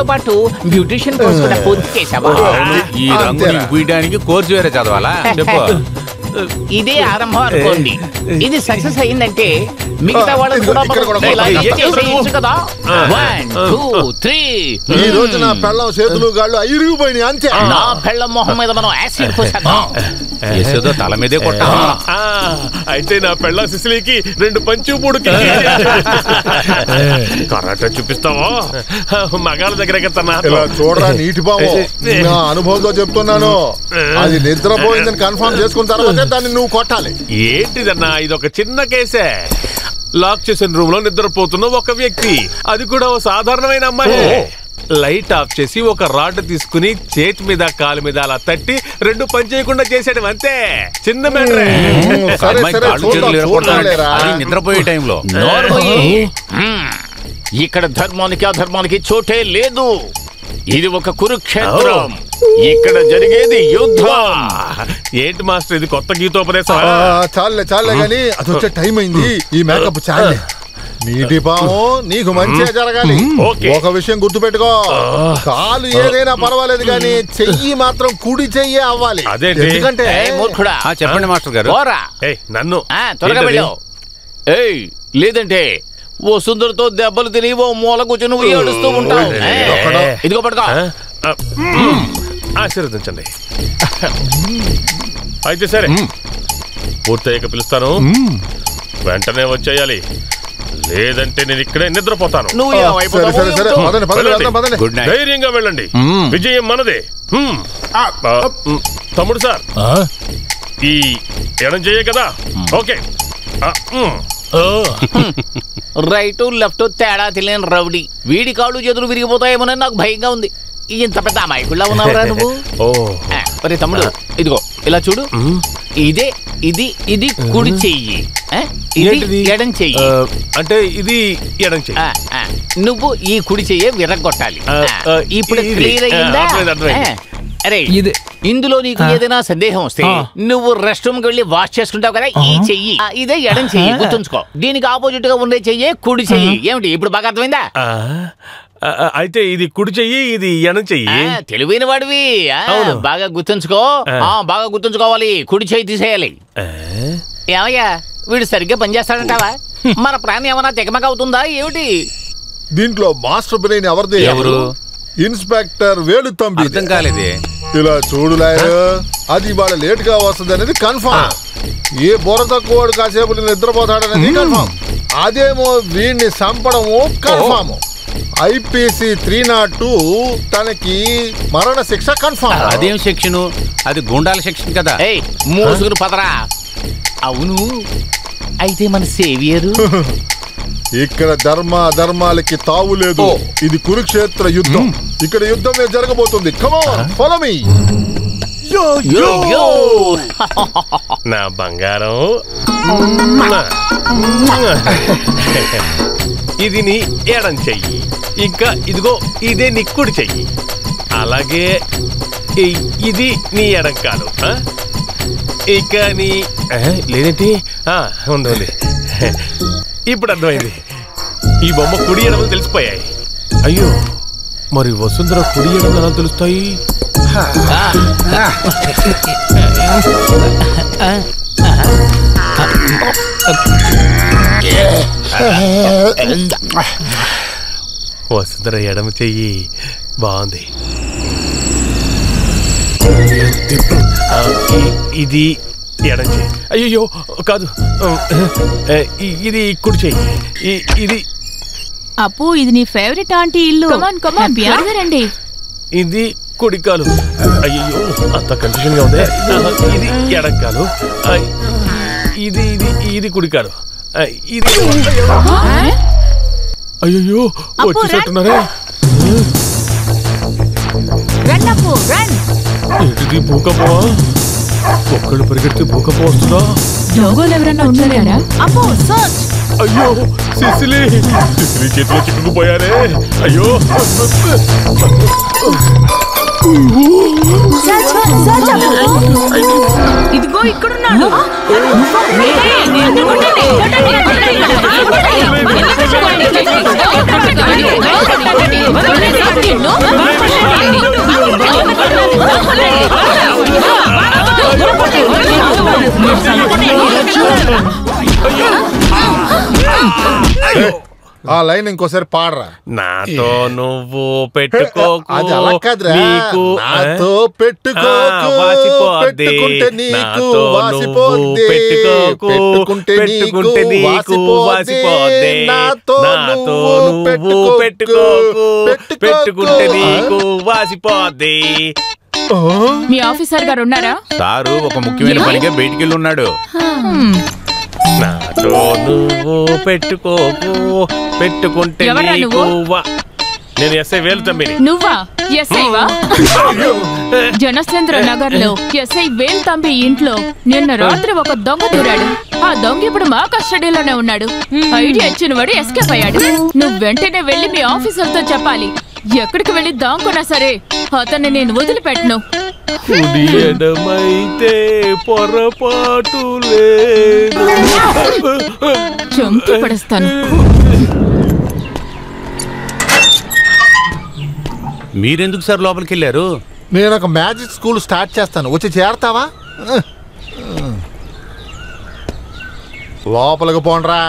పాటు beautician course కూడా పూర్తి చేసావా? ఈ రంగు పూయడానికి కోర్సు వేరే చదవాలా? చెప్పు. ఇదే ఆరంభం అనుకోండి. ఇది సక్సెస్ అయిందంటే మిగతా వాళ్ళని కూడా కదా. 1 2 3. ఈ రోజు నా పెళ్ళం చేతులు గాళ్ళు ఇరిగిపోయినాయి అంతే. నా పెళ్ళం మొహం మీద మనం యాసిడ్ పోసేద్దాం. ఏదో తల మీదే కొట్టా. అయితే నా పెళ్ళం సిసిలీకి 2 పంచు 3 కరాటే చూపిస్తావా? మగాళ్ళ దగ్గర ఇలా చూడరా నీటి పాము. నా అనుభవంతో చెప్తున్నాను. అది నిద్రపోయిందని కన్ఫర్మ్ చేసుకున్న తర్వాత దాన్ని నువ్వు కొట్టాలి. ఏంటిదన్నా, ఇదొక చిన్న కేసే. లాక్ చేసిన రూమ్ లో నిద్రపోతున్న ఒక వ్యక్తి, అది కూడా ఓ సాధారణమైన అమ్మాయి. లైట్ ఆఫ్ చేసి ఒక రాడ్ తీసుకుని చేతి మీద కాలు మీద అలా తట్టి 2 పని చేయకుండా చేసాడు అంతే. చిన్న మ్యాటరే. నిద్రపోయే టైంలో ఇక్కడ ధర్మానికి అధర్మానికి చోటే లేదు. ఇది ఒక కురుక్షేత్రం. ఇక్కడ జరిగేది యుద్ధం. ఏంటి మాస్టర్ ఇది కొత్త గీతోపదేశం? చాలే గాని అది వచ్చే టైం అయింది. ఈ మేకప్ చాలే. నీటి పాము నీకు మంచిగా జరగాలి. ఒక విషయం గుర్తుపెట్టుకో, కాలు ఏదైనా పర్వాలేదు కానీ చెయ్యి మాత్రం కుడి చెయ్యి అవ్వాలి. ఎందుకంటే చెప్పండి మాస్టర్ గారు. నన్ను త్వరగా వెళ్ళావు. లేదంటే ఓ సుందరితో దెబ్బలు తిని ఓ మూల కూర్చొని నువ్వు ఏడుస్తూ ఉంటావు. ఇదిగో పట్టుకో. ఆశీర్వదించండి. అయితే సరే, పూర్తయ్యాక పిలుస్తాను. వెంటనే వచ్చేయాలి, లేదంటే నేను ఇక్కడే నిద్రపోతాను. ధైర్యంగా వెళ్ళండి, విజయం మనదే. తమ్ముడు సార్, ఈ ఎడం చెయ్యే కదా? ఓకే. రైట్ లెఫ్ట్ తేడా తెలియని రౌడీ. వీడి కాళ్ళు చేతులు విరిగిపోతాయేమోనని నాకు భయంగా ఉంది. ఇంత పెద్ద అమాయకుల్లా ఉన్నావురా నువ్వు. ఒరే తమ్ముడు, ఇదిగో ఇలా చూడు. ఇదే ఇది కుడి చెయ్యి, ఇది ఎడం చెయ్యి. అంటే ఇది ఎడం చెయ్యి. నువ్వు ఈ కుడి చెయ్యి విరగొట్టాలి. ఇప్పుడు క్లియర్ అయ్యిందా? అరే ఇందులో నీకు ఏదైనా సందేహం వస్తే నువ్వు రెస్ట్ రూమ్ కి వెళ్ళి వాష్ చేసుకుంటావు కదా. ఈ చెయ్యి ఇదే ఎడం చెయ్యి, గుర్తుంచుకో. దీనికి ఆపోజిట్ గా ఉండే చెయ్యి కుడి చెయ్యి. ఏమిటి ఇప్పుడు బాగా అర్థమైందా? అయితే ఇది కుడి చెయ్యి, ఇది ఎడం చెయ్యి. తెలివైన వాడివి. బాగా గుర్తుంచుకో. బాగా గుర్తుంచుకోవాలి. కుడి చెయ్యి తీసేయాలి. ఏమయ్యా, వీడు సరిగ్గా పనిచేస్తాడంటావా? మన ప్రాణం ఏమైనా తెగమగ అవుతుందా ఏమిటి? దీంట్లో మాస్టర్ బ్రెయిన్ ఎవరిది? ఎవరు? ఇన్స్పెక్టర్ వేలుతంబి. అర్థం కాలేదే. ఇలా చూడు లాయర్, అది ఇవాళ లేట్ గా వస్తుంది అనేది కన్ఫర్మ్. ఏ బుర్ర తక్కువ కాసేపు నిద్రపోతాడనేది కన్ఫర్మ్. అదేమో వీడిని చంపడము కన్ఫర్మ్. ఐపీసీ 302 తనకి మరణ శిక్ష కన్ఫర్మ్. అదేం సెక్షన్? అది గుండాల సెక్షన్ కదా. మోసుగురు పదరా. అవును, అయితే మన సేవియరు. ఇక్కడ ధర్మ అధర్మాలకి తావు లేదు. ఇది కురుక్షేత్ర యుద్ధం. ఇక్కడ యుద్ధమే జరగబోతుంది. Come on, follow me. నా బంగారం, ఇది నీ ఎడం చెయ్యి. ఇంకా ఇదిగో ఇదే నీ కుడి చెయ్యి. అలాగే ఇది నీ ఎడం కాలు. ఇక నీ లేదేంటి? ఉంది. ఇప్పుడు అర్థమైంది. ఈ బొమ్మ కుడి ఎడమలు తెలిసిపోయాయి. అయ్యో, మరి వసుంధర కుడి ఎడమలు ఎలా తెలుస్తాయి? వసుంధర ఎడమ చెయ్యి బాగుంది. ఇది ఎడం చెయ్యి. అయ్యో కాదు, ఇది కుడి చెయ్యి. ఇది అప్పు, ఇది నీ ఫేవరెట్ ఆంటీ ఇల్లు. రండి. ఇది కుడికాలు. అయ్యో అంత కన్ఫ్యూజన్ గా ఉంది. ఇది ఎడంకాలు. ఇది ఇది ఇది కుడికాలు. ఇది అయ్యో వచ్చేటట్టున్నారే. ఏంటిది, భూకంపమా? ఒక్కళ్ళు పరిగెడితే భూకంపం వస్తుందా? అయ్యో సిసిలీ చేతిలో చిక్కుకుపోయారే. అయ్యో ఇదిగో ఇక్కడున్నాడు. ఆ లైన్ ఇంకోసారి పాడరా. నాతో నువ్వు పెట్టుకోకు, అది అలా కాదురా. నీకు నాతో పెట్టుకోకు, వాసిపోద్ది. పెట్టుకుంటే నీకు నాతో వాసిపోద్ది. నువ్వు పెట్టుకోకు, పెట్టుకుంటే నీకు వాసిపోద్ది. నాతో నువ్వు పెట్టుకోకు, పెట్టుకుంటే నీకు వాసిపోద్ది. మీ ఆఫీసర్ గారు ఉన్నారా? సారు ఒక ముఖ్యమైన పనిగా బయటికి వెళ్ళి ఉన్నాడు. నాతో నువ్వు పెట్టుకోకు, పెట్టుకుంటే ఎవరా నీకు నువ్వు? నేను ఎస్ఐ వేలుతమ్మిని. నువ్వా ఎస్ఐవా? జనసేంద్ర నగర్ లో ఎస్ఐ వేల్తంబి ఇంట్లో నిన్న రాత్రి ఒక దొంగ దూరాడు. ఆ దొంగ ఇప్పుడు మా కస్టడీలోనే ఉన్నాడు. ఐడియా ఇచ్చిన వాడు ఎస్కేప్ అయ్యాడు. నువ్వు వెంటనే వెళ్లి మీ ఆఫీసర్ తో చెప్పాలి. ఎక్కడికి వెళ్లి దాంకున్నా సరే అతన్ని నేను వదిలిపెట్టను. కుడి ఎడమైతే పొరపాటు లేదు. చంపి పడేస్తాను. మీరెందుకు సార్ లోపలికి వెళ్ళారు? నేను ఒక మ్యాజిక్ స్కూల్ స్టార్ట్ చేస్తాను, వచ్చి చేరతావా? లోపలికి పోండ్రా.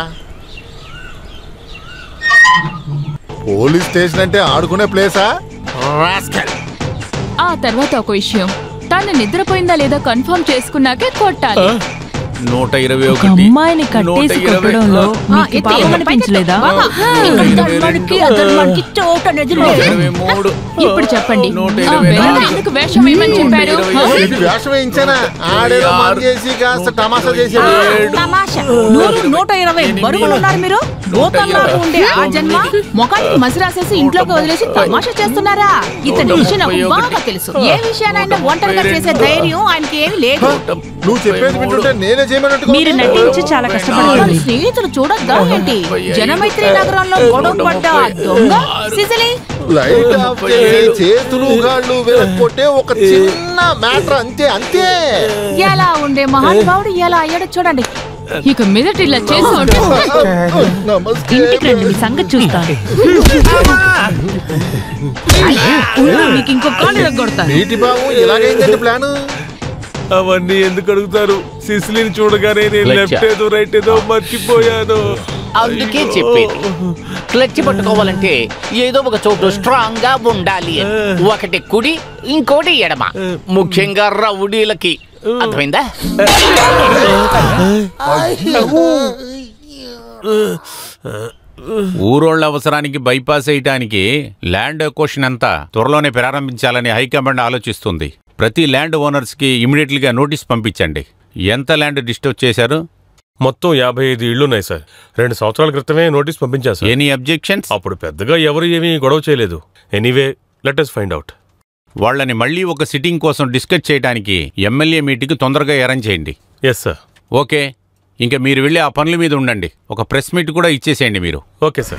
పోలీస్ స్టేషన్ అంటే ఆడుకునే ప్లేసా? ఆ తర్వాత ఒక విషయం, తను నిద్రపోయిందా లేదా కన్ఫర్మ్ చేసుకున్నాకే కొట్టాలి. 121 అమ్మాయిని కట్టేసి కొట్టడంలో నీకు పాపం అనిపించలేదా? ఇప్పుడు చెప్పండి, ఆ వెనక ఎందుకు వేషం వేయమని చెప్పారు? వేషం వేయించానా? ఆడేదో మందు చేసి కాస్త తమాషా చేశాడు. 120 బరుగులు ఉన్నారు మీరు. లోకల్లాగా ఉండే ఆ జన్మ మొఖానికి మసి రాసేసి ఇంట్లోకి వదిలేసి తమాషా చేస్తున్నారా? ఇతని విషయం నాకు బాగా తెలుసు. ఏ విషయానైనా ఒంటరిగా చేసే ధైర్యం ఆయనకి ఏమీ లేదు. నువ్వు చెప్పేది వింటుంటే నేనే చేయమన్నట్టు. మీరు నటించి చాలా వాళ్ళ కష్టపడాలి. స్నేహితులు చూడొద్దా ఏంటి? జనమైత్రి నగరంలో గొడవ పడ్డ ఆ దొంగ సిసిలి లైట్ ఆఫ్ చేసి చేతులు కాళ్ళు వెనక్కొట్టే ఒక చిన్న మ్యాటర్, అంతే అంతే. ఎలా ఉండే మహానుభావుడు ఎలా అయ్యాడో చూడండి. ఇక మీదట ఇలా చేసి ఉంటే నమస్తే. ఇంటికి రండి, మీ సంగతి చూస్తాను. నీకు ఇంకో కాళ్ళు ఎగ్గొడతాను. నీటి బాబు ఇలాగైందండి ప్లాన్. అవన్నీ ఎందుకు అడుగుతారు? సిసిలిని చూడగానే నేను లెఫ్ట్ ఏదో రైట్ ఏదో మర్చిపోయాను. అందుకే చెప్పేది, క్లచ్ పట్టుకోవాలంటే ఏదో ఒక చోటు స్ట్రాంగ్ గా ఉండాలి. ఒకటి కుడి, ఇంకోటి ఎడమ. ముఖ్యంగా రౌడీలకి. అర్థమైందా? ఊరోళ్ల అవసరానికి బైపాస్ వేయటానికి ల్యాండ్ అక్విజిషన్ అంతా త్వరలోనే ప్రారంభించాలని హైకమాండ్ ఆలోచిస్తుంది. ప్రతి ల్యాండ్ ఓనర్స్ కి ఇమీడియట్ గా నోటీస్ పంపించండి. ఎంత ల్యాండ్ డిస్టర్బ్ చేశారు? మొత్తం 55 ఇళ్లున్నాయి సార్. 2 సంవత్సరాల క్రితమే నోటీస్ పంపించారు సార్. Any objections? అప్పుడు పెద్దగా ఎవరు ఏమీ గొడవ చేయలేదు. Anyway let us find out. వాళ్ళని మళ్ళీ ఒక సిట్టింగ్ కోసం డిస్కస్ చేయడానికి ఎమ్మెల్యే మీటింగ్ తొందరగా అరేంజ్ చేయండి. Yes sir. ఓకే, ఇంకా మీరు వెళ్ళి ఆ పనుల మీద ఉండండి. ఒక ప్రెస్ మీట్ కూడా ఇచ్చేసేయండి మీరు. Okay sir.